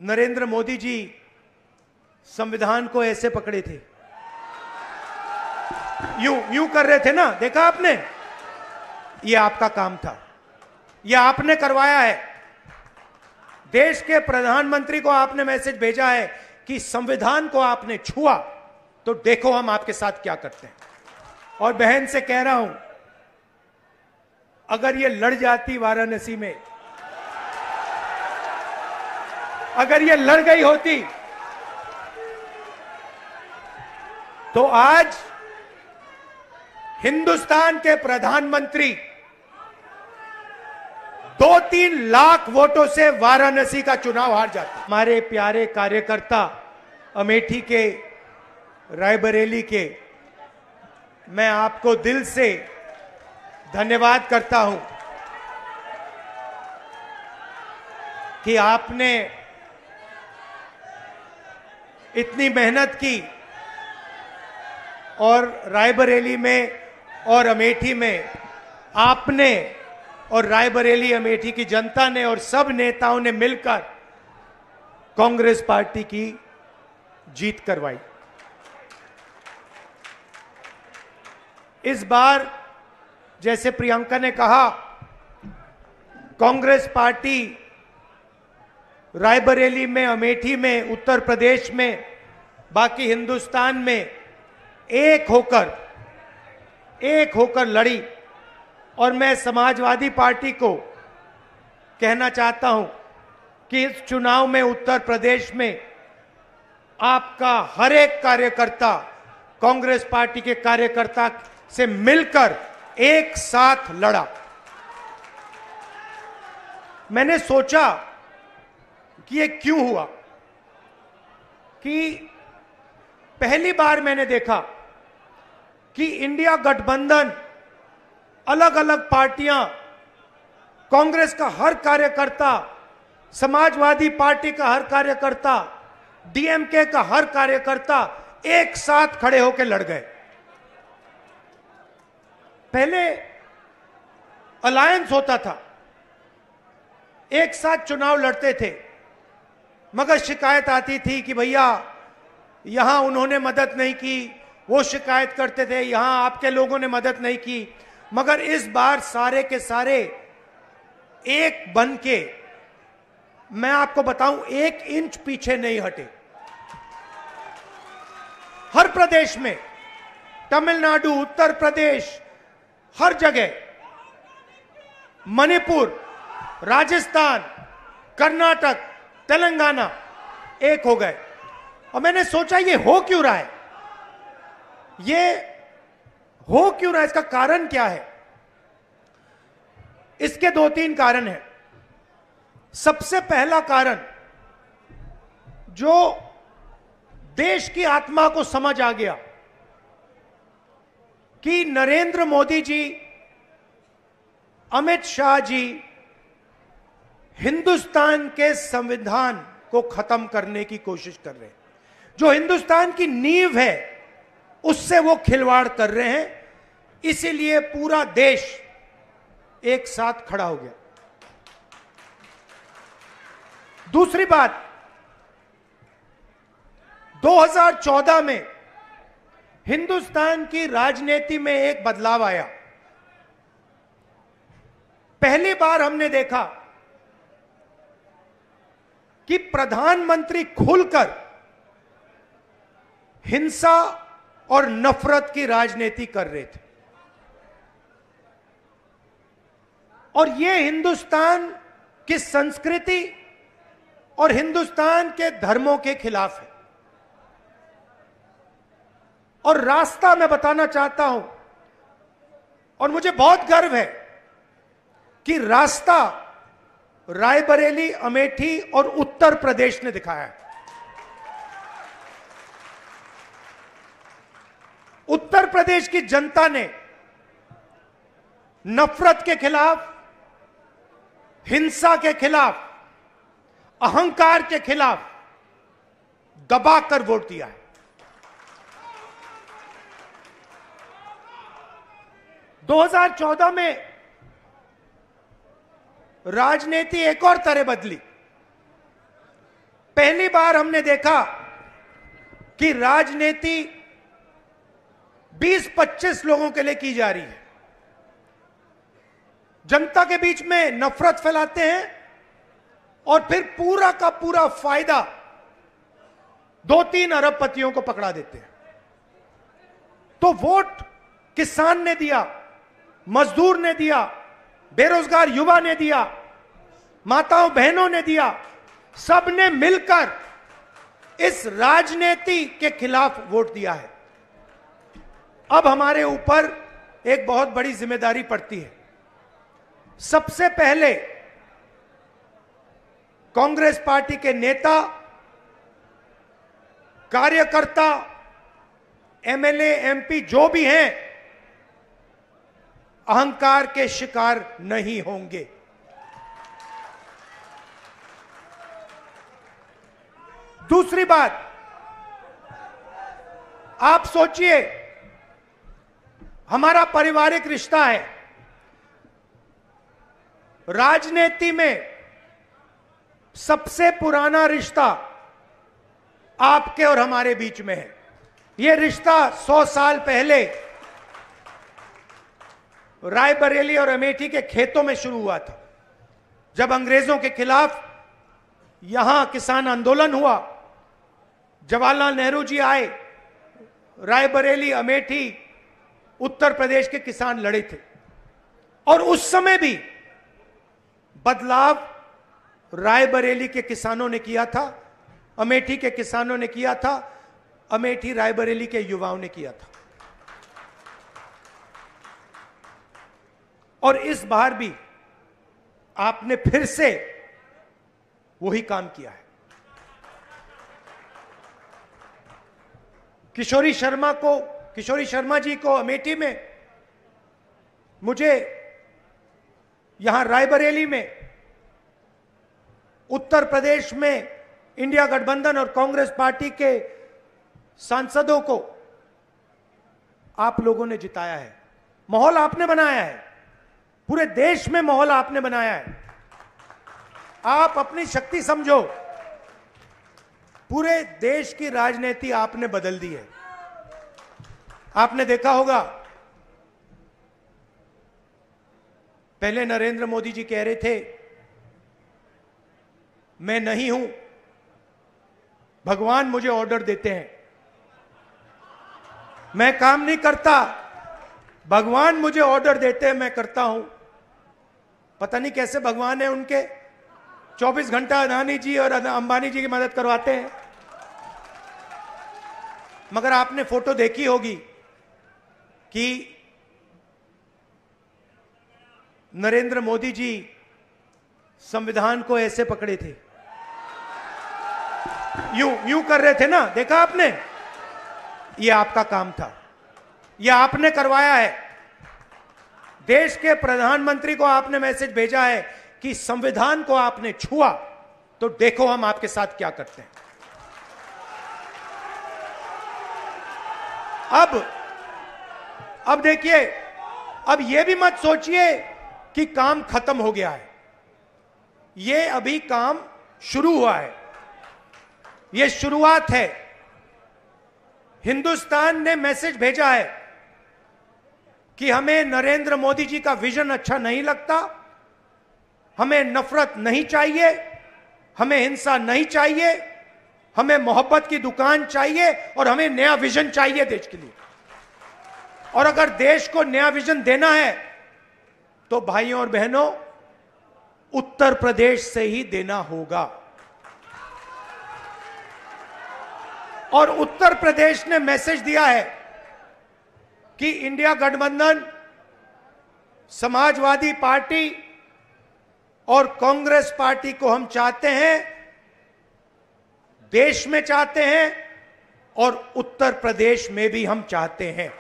नरेंद्र मोदी जी संविधान को ऐसे पकड़े थे, यूं यूं कर रहे थे ना, देखा आपने? ये आपका काम था, ये आपने करवाया है। देश के प्रधानमंत्री को आपने मैसेज भेजा है कि संविधान को आपने छुआ तो देखो हम आपके साथ क्या करते हैं। और बहन से कह रहा हूं, अगर ये लड़ जाती वाराणसी में, अगर ये लड़ गई होती तो आज हिंदुस्तान के प्रधानमंत्री 2-3 लाख वोटों से वाराणसी का चुनाव हार जाते। हमारे प्यारे कार्यकर्ता अमेठी के, रायबरेली के, मैं आपको दिल से धन्यवाद करता हूं कि आपने इतनी मेहनत की और रायबरेली में और अमेठी में आपने और रायबरेली अमेठी की जनता ने और सब नेताओं ने मिलकर कांग्रेस पार्टी की जीत करवाई। इस बार जैसे प्रियंका ने कहा, कांग्रेस पार्टी रायबरेली में, अमेठी में, उत्तर प्रदेश में, बाकी हिंदुस्तान में एक होकर लड़ी। और मैं समाजवादी पार्टी को कहना चाहता हूं कि इस चुनाव में उत्तर प्रदेश में आपका हर एक कार्यकर्ता कांग्रेस पार्टी के कार्यकर्ता से मिलकर एक साथ लड़ा। मैंने सोचा कि ये क्यों हुआ, कि पहली बार मैंने देखा कि इंडिया गठबंधन, अलग अलग पार्टियां, कांग्रेस का हर कार्यकर्ता, समाजवादी पार्टी का हर कार्यकर्ता, डीएमके का हर कार्यकर्ता एक साथ खड़े होकर लड़ गए। पहले अलायंस होता था, एक साथ चुनाव लड़ते थे, मगर शिकायत आती थी कि भैया यहां उन्होंने मदद नहीं की, वो शिकायत करते थे यहां आपके लोगों ने मदद नहीं की। मगर इस बार सारे के सारे एक बन के, मैं आपको बताऊं, 1 इंच पीछे नहीं हटे। हर प्रदेश में, तमिलनाडु, उत्तर प्रदेश, हर जगह, मणिपुर, राजस्थान, कर्नाटक, तेलंगाना एक हो गए। और मैंने सोचा ये हो क्यों रहा है, ये हो क्यों रहा है, इसका कारण क्या है? इसके 2-3 कारण हैं। सबसे पहला कारण, जो देश की आत्मा को समझ आ गया कि नरेंद्र मोदी जी, अमित शाह जी हिंदुस्तान के संविधान को खत्म करने की कोशिश कर रहे हैं। जो हिंदुस्तान की नींव है उससे वो खिलवाड़ कर रहे हैं, इसीलिए पूरा देश एक साथ खड़ा हो गया। दूसरी बात, 2014 में हिंदुस्तान की राजनीति में एक बदलाव आया। पहली बार हमने देखा कि प्रधानमंत्री खुलकर हिंसा और नफरत की राजनीति कर रहे थे। और यह हिंदुस्तान की संस्कृति और हिंदुस्तान के धर्मों के खिलाफ है। और रास्ता मैं बताना चाहता हूं, और मुझे बहुत गर्व है कि रास्ता रायबरेली, अमेठी और उत्तर प्रदेश ने दिखाया है। उत्तर प्रदेश की जनता ने नफरत के खिलाफ, हिंसा के खिलाफ, अहंकार के खिलाफ दबाकर वोट दिया है। – 2014 में राजनीति एक और तरह बदली। पहली बार हमने देखा कि राजनीति 20-25 लोगों के लिए की जा रही है। जनता के बीच में नफरत फैलाते हैं और फिर पूरा का पूरा फायदा 2-3 अरबपतियों को पकड़ा देते हैं। तो वोट किसान ने दिया, मजदूर ने दिया, बेरोजगार युवा ने दिया, माताओं बहनों ने दिया, सबने मिलकर इस राजनीति के खिलाफ वोट दिया है। अब हमारे ऊपर एक बहुत बड़ी जिम्मेदारी पड़ती है। सबसे पहले कांग्रेस पार्टी के नेता, कार्यकर्ता, एमएलए, एमपी जो भी हैं, अहंकार के शिकार नहीं होंगे। दूसरी बात, आप सोचिए, हमारा पारिवारिक रिश्ता है। राजनीति में सबसे पुराना रिश्ता आपके और हमारे बीच में है। यह रिश्ता 100 साल पहले रायबरेली और अमेठी के खेतों में शुरू हुआ था, जब अंग्रेजों के खिलाफ यहां किसान आंदोलन हुआ। जवाहरलाल नेहरू जी आए, रायबरेली, अमेठी, उत्तर प्रदेश के किसान लड़े थे और उस समय भी बदलाव रायबरेली के किसानों ने किया था, अमेठी के किसानों ने किया था, अमेठी रायबरेली के युवाओं ने किया था। और इस बार भी आपने फिर से वही काम किया है। किशोरी शर्मा जी को अमेठी में, मुझे यहां रायबरेली में, उत्तर प्रदेश में इंडिया गठबंधन और कांग्रेस पार्टी के सांसदों को आप लोगों ने जिताया है। माहौल आपने बनाया है, पूरे देश में माहौल आपने बनाया है। आप अपनी शक्ति समझो, पूरे देश की राजनीति आपने बदल दी है। आपने देखा होगा, पहले नरेंद्र मोदी जी कह रहे थे मैं नहीं हूं, भगवान मुझे ऑर्डर देते हैं, मैं काम नहीं करता, भगवान मुझे ऑर्डर देते हैं, मैं करता हूं। पता नहीं कैसे भगवान है उनके, 24 घंटा अदानी जी और अंबानी जी की मदद करवाते हैं। मगर आपने फोटो देखी होगी कि नरेंद्र मोदी जी संविधान को ऐसे पकड़े थे, यूं कर रहे थे ना, देखा आपने? यह आपका काम था, यह आपने करवाया है। देश के प्रधानमंत्री को आपने मैसेज भेजा है कि संविधान को आपने छुआ तो देखो हम आपके साथ क्या करते हैं। अब देखिए, अब यह भी मत सोचिए कि काम खत्म हो गया है। यह अभी काम शुरू हुआ है, यह शुरुआत है। हिंदुस्तान ने मैसेज भेजा है कि हमें नरेंद्र मोदी जी का विजन अच्छा नहीं लगता, हमें नफरत नहीं चाहिए, हमें हिंसा नहीं चाहिए, हमें मोहब्बत की दुकान चाहिए और हमें नया विजन चाहिए देश के लिए। और अगर देश को नया विजन देना है तो भाइयों और बहनों, उत्तर प्रदेश से ही देना होगा। और उत्तर प्रदेश ने मैसेज दिया है कि इंडिया गठबंधन, समाजवादी पार्टी और कांग्रेस पार्टी को हम चाहते हैं, देश में चाहते हैं और उत्तर प्रदेश में भी हम चाहते हैं।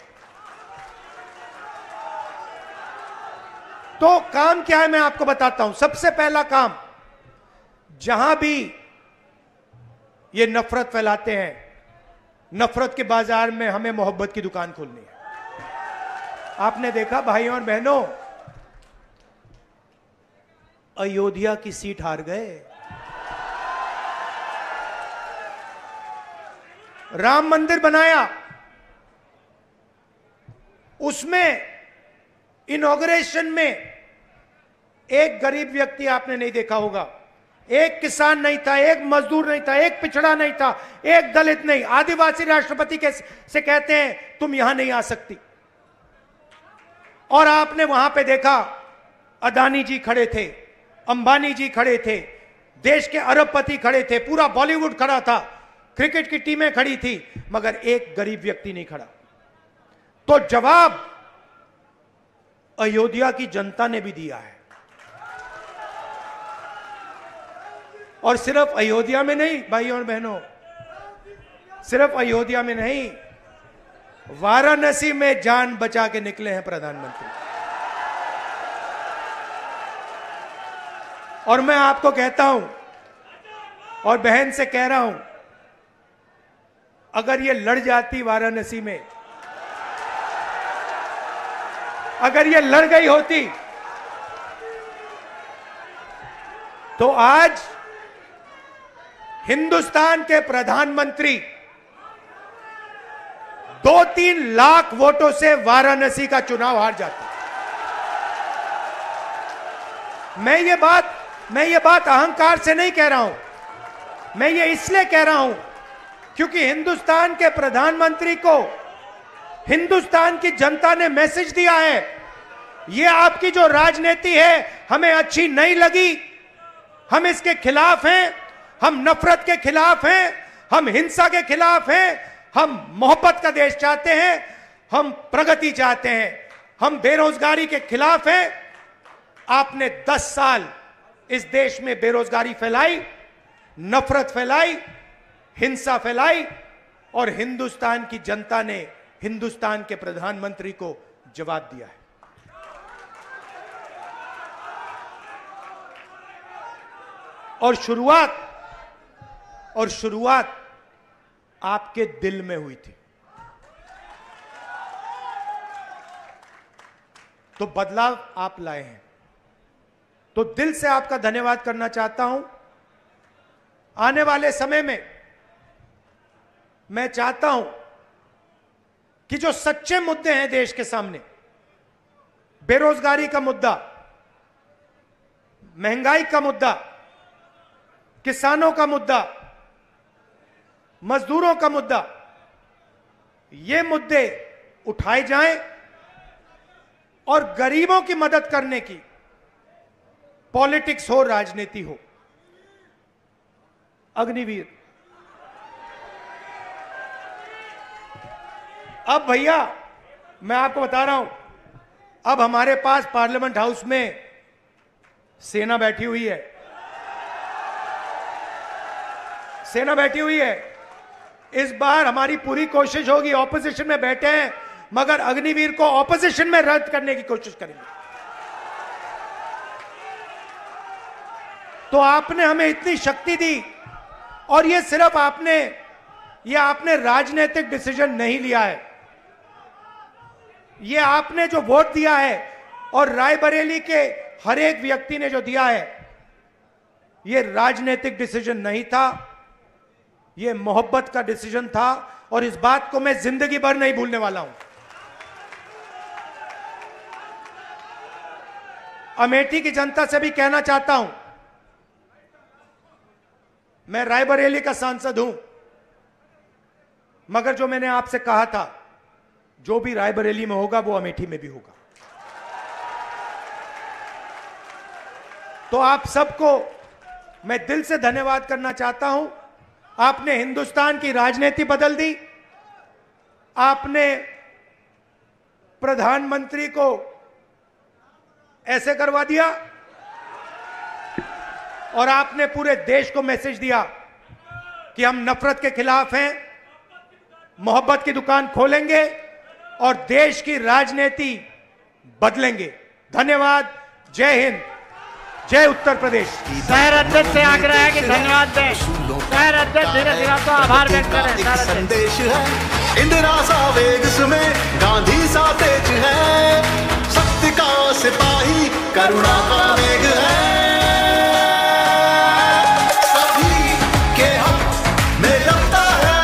तो काम क्या है मैं आपको बताता हूं। सबसे पहला काम, जहां भी ये नफरत फैलाते हैं, नफरत के बाजार में हमें मोहब्बत की दुकान खोलनी है। आपने देखा भाइयों और बहनों, अयोध्या की सीट हार गए। राम मंदिर बनाया, उसमें इनॉग्रेशन में एक गरीब व्यक्ति आपने नहीं देखा होगा, एक किसान नहीं था, एक मजदूर नहीं था, एक पिछड़ा नहीं था, एक दलित नहीं, आदिवासी राष्ट्रपति से कहते हैं तुम यहां नहीं आ सकती। और आपने वहां पे देखा अदानी जी खड़े थे, अंबानी जी खड़े थे, देश के अरबपति खड़े थे, पूरा बॉलीवुड खड़ा था, क्रिकेट की टीमें खड़ी थी, मगर एक गरीब व्यक्ति नहीं खड़ा। तो जवाब अयोध्या की जनता ने भी दिया है, और सिर्फ अयोध्या में नहीं भाइयों और बहनों, सिर्फ अयोध्या में नहीं, वाराणसी में जान बचा के निकले हैं प्रधानमंत्री। और मैं आपको कहता हूं और बहन से कह रहा हूं, अगर ये लड़ जाती वाराणसी में, अगर ये लड़ गई होती, तो आज हिंदुस्तान के प्रधानमंत्री 2-3 लाख वोटों से वाराणसी का चुनाव हार जाते। मैं ये बात अहंकार से नहीं कह रहा हूं, मैं ये इसलिए कह रहा हूं क्योंकि हिंदुस्तान के प्रधानमंत्री को हिंदुस्तान की जनता ने मैसेज दिया है, ये आपकी जो राजनीति है हमें अच्छी नहीं लगी, हम इसके खिलाफ हैं, हम नफरत के खिलाफ हैं, हम हिंसा के खिलाफ हैं, हम मोहब्बत का देश चाहते हैं, हम प्रगति चाहते हैं, हम बेरोजगारी के खिलाफ हैं। आपने 10 साल इस देश में बेरोजगारी फैलाई, नफरत फैलाई, हिंसा फैलाई, और हिंदुस्तान की जनता ने हिंदुस्तान के प्रधानमंत्री को जवाब दिया है। और शुरुआत आपके दिल में हुई थी, तो बदलाव आप लाए हैं, तो दिल से आपका धन्यवाद करना चाहता हूं। आने वाले समय में मैं चाहता हूं कि जो सच्चे मुद्दे हैं देश के सामने, बेरोजगारी का मुद्दा, महंगाई का मुद्दा, किसानों का मुद्दा, मजदूरों का मुद्दा, ये मुद्दे उठाए जाएं और गरीबों की मदद करने की पॉलिटिक्स हो, राजनीति हो। अग्निवीर, अब भैया मैं आपको बता रहा हूं, अब हमारे पास पार्लियामेंट हाउस में सेना बैठी हुई है, सेना बैठी हुई है। इस बार हमारी पूरी कोशिश होगी, ऑपोजिशन में बैठे हैं मगर अग्निवीर को ऑपोजिशन में रद्द करने की कोशिश करेंगे। तो आपने हमें इतनी शक्ति दी, और ये सिर्फ आपने राजनीतिक डिसीजन नहीं लिया है, ये आपने जो वोट दिया है और रायबरेली के हर एक व्यक्ति ने जो दिया है, ये राजनीतिक डिसीजन नहीं था, ये मोहब्बत का डिसीजन था, और इस बात को मैं जिंदगी भर नहीं भूलने वाला हूं। अमेठी की जनता से भी कहना चाहता हूं, मैं रायबरेली का सांसद हूं, मगर जो मैंने आपसे कहा था, जो भी रायबरेली में होगा वो अमेठी में भी होगा। तो आप सबको मैं दिल से धन्यवाद करना चाहता हूं। आपने हिंदुस्तान की राजनीति बदल दी, आपने प्रधानमंत्री को ऐसे करवा दिया, और आपने पूरे देश को मैसेज दिया कि हम नफरत के खिलाफ हैं, मोहब्बत की दुकान खोलेंगे और देश की राजनीति बदलेंगे। धन्यवाद। जय हिंद, जय उत्तर प्रदेश। शहर अध्यक्ष से आग्रह है कि धन्यवाद दें। शहर अध्यक्ष धीरे धीरे तो आभार व्यक्त करें। संदेश है इंदिरा सा वेग में, गांधी सा तेज है, सत्य का सिपाही करुणा का वेग है। सभी के हक में लड़ता है,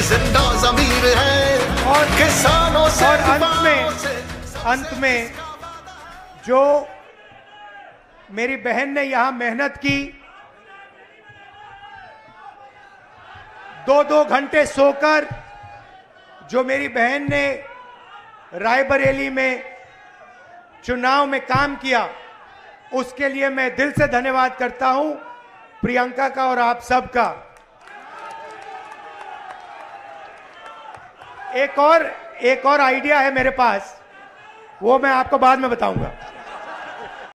जिंदा जमीर है और किसानों से और अंत में जो मेरी बहन ने यहां मेहनत की, 2-2 घंटे सोकर जो मेरी बहन ने रायबरेली में चुनाव में काम किया, उसके लिए मैं दिल से धन्यवाद करता हूं प्रियंका का और आप सबका। एक और आइडिया है मेरे पास, वो मैं आपको बाद में बताऊंगा।